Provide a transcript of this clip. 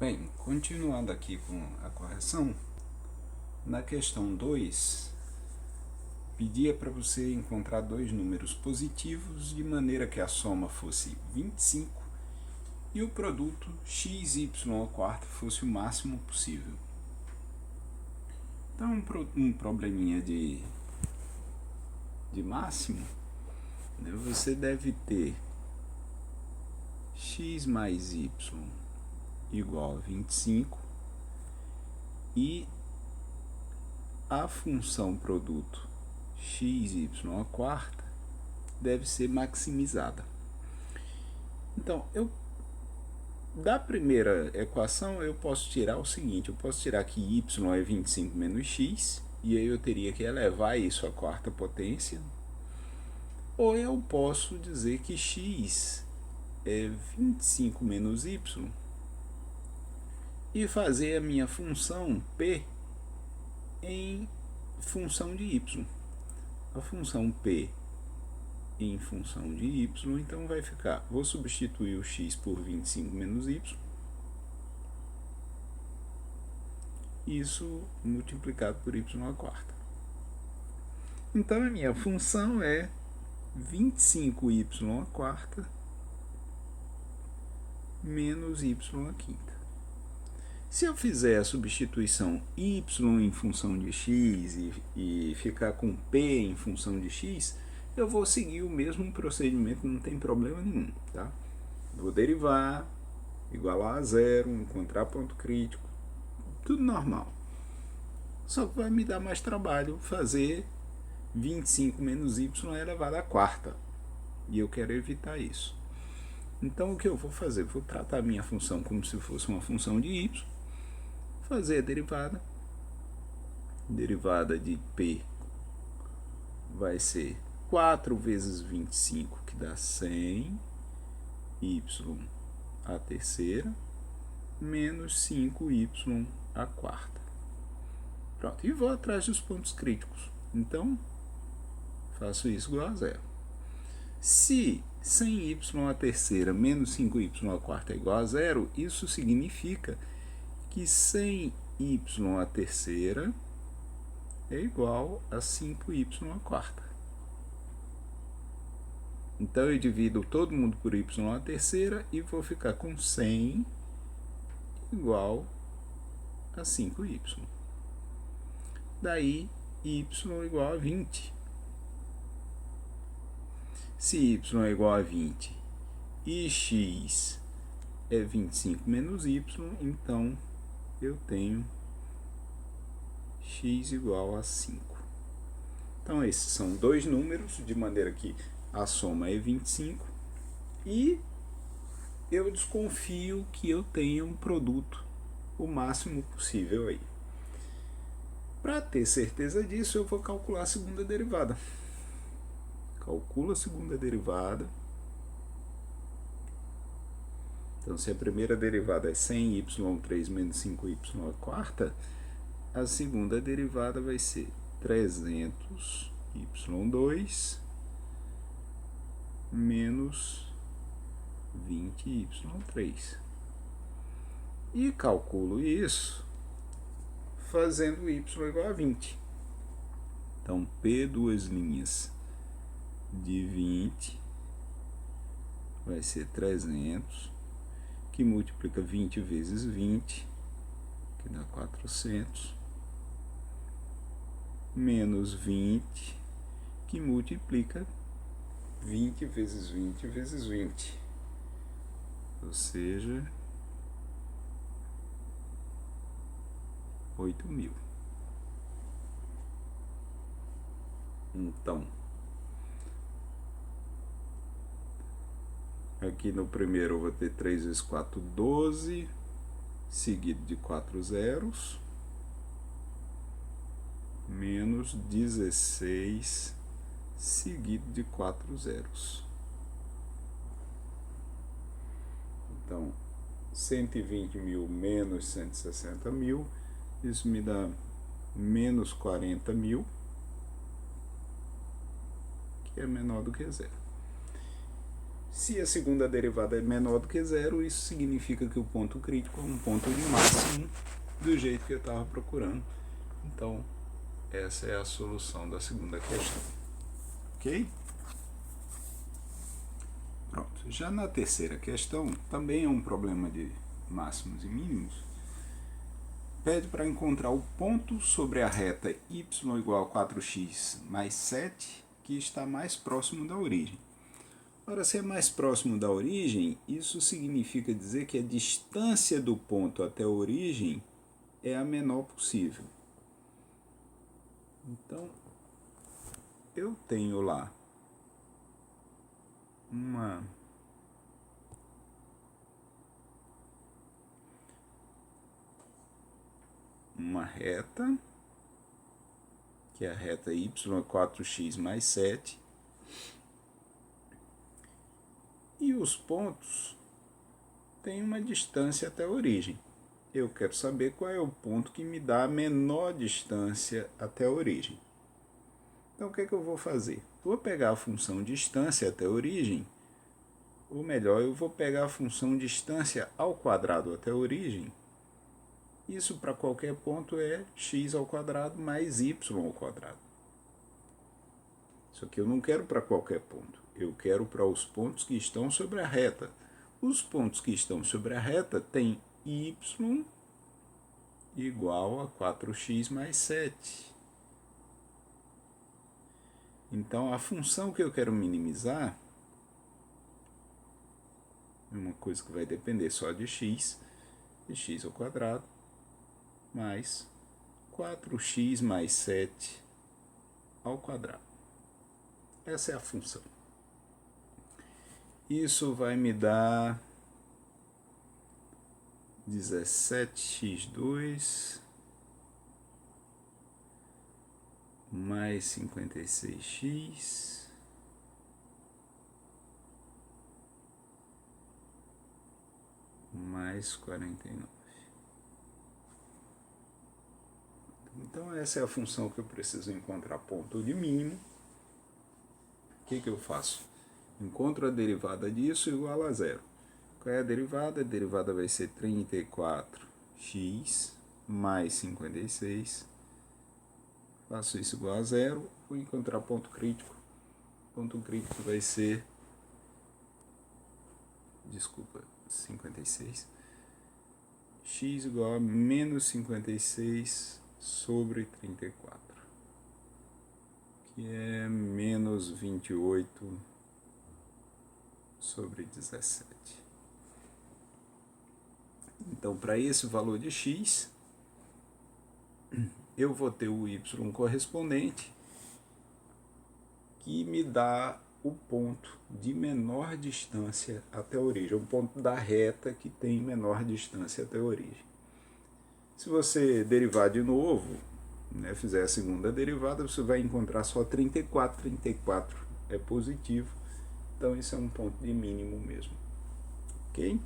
Bem, continuando aqui com a correção, na questão 2, pedia para você encontrar dois números positivos de maneira que a soma fosse 25 e o produto xy ao quarto fosse o máximo possível. Então, um probleminha de máximo, né, você deve ter x mais y igual a 25 e a função produto xy à quarta deve ser maximizada. Então, da primeira equação eu posso tirar o seguinte, eu posso tirar que y é 25 menos x, e aí eu teria que elevar isso à quarta potência, ou eu posso dizer que x é 25 menos y e fazer a minha função p em função de y. A função p em função de y, então vai ficar, vou substituir o x por 25 menos y, isso multiplicado por y à quarta. Então a minha função é 25y à quarta menos y à quinta. Se eu fizer a substituição y em função de x e ficar com p em função de x, eu vou seguir o mesmo procedimento, não tem problema nenhum, tá? Vou derivar, igualar a zero, encontrar ponto crítico, tudo normal. Só que vai me dar mais trabalho fazer 25 menos y elevado à quarta, e eu quero evitar isso. Então o que eu vou fazer? Vou tratar a minha função como se fosse uma função de y, fazer a derivada de p vai ser 4 vezes 25, que dá 100, y à terceira, menos 5y à quarta. Pronto, e vou atrás dos pontos críticos. Então, faço isso igual a zero. Se 100y à terceira menos 5y à quarta é igual a zero, isso significa que 100y à terceira é igual a 5y à quarta. Então eu divido todo mundo por y à terceira e vou ficar com 100 igual a 5y. Daí y igual a 20. Se y é igual a 20 e x é 25 menos y, então eu tenho x igual a 5. Então esses são dois números, de maneira que a soma é 25 e eu desconfio que eu tenha um produto o máximo possível aí. Para ter certeza disso, eu vou calcular a segunda derivada. Calculo a segunda derivada. Então, se a primeira derivada é 100y3 menos 5y à quarta, a segunda derivada vai ser 300y2 menos 20y3. E calculo isso fazendo y igual a 20. Então, P duas linhas de 20 vai ser 300, que multiplica 20 vezes 20, que dá 400, menos 20, que multiplica 20 vezes 20 vezes 20, ou seja, 8.000. Então, aqui no primeiro eu vou ter 3 vezes 4, 12, seguido de 4 zeros, menos 16, seguido de 4 zeros. Então, 120.000 menos 160.000, isso me dá menos 40.000, que é menor do que zero. Se a segunda derivada é menor do que zero, isso significa que o ponto crítico é um ponto de máximo do jeito que eu estava procurando. Então, essa é a solução da segunda questão. Ok? Pronto. Já na terceira questão, também é um problema de máximos e mínimos. Pede para encontrar o ponto sobre a reta y igual a 4x mais 7, que está mais próximo da origem. Para ser mais próximo da origem, isso significa dizer que a distância do ponto até a origem é a menor possível. Então, eu tenho lá uma reta, que é a reta y é 4x mais 7, e os pontos têm uma distância até a origem. Eu quero saber qual é o ponto que me dá a menor distância até a origem. Então, o que é que eu vou fazer? Vou pegar a função distância até a origem, ou melhor, eu vou pegar a função distância ao quadrado até a origem. Isso para qualquer ponto é x ao quadrado mais y ao quadrado. Isso aqui eu não quero para qualquer ponto. Eu quero para os pontos que estão sobre a reta. Os pontos que estão sobre a reta têm y igual a 4x mais 7. Então, a função que eu quero minimizar é uma coisa que vai depender só de x ao quadrado, mais 4x mais 7 ao quadrado. Essa é a função. Isso vai me dar 17x2 mais 56x mais 49. Então, essa é a função que eu preciso encontrar ponto de mínimo. O que eu faço? Encontro a derivada disso igual a zero. Qual é a derivada? A derivada vai ser 34x mais 56. Faço isso igual a zero. Vou encontrar ponto crítico. Ponto crítico vai ser... 56. X igual a menos 56 sobre 34. Que é menos 28 sobre 17. Então, para esse valor de x, eu vou ter o y correspondente, que me dá o ponto de menor distância até a origem, o ponto da reta que tem menor distância até a origem. Se você derivar de novo, fizer a segunda derivada, você vai encontrar só 34. 34 é positivo, então isso é um ponto de mínimo mesmo. Ok?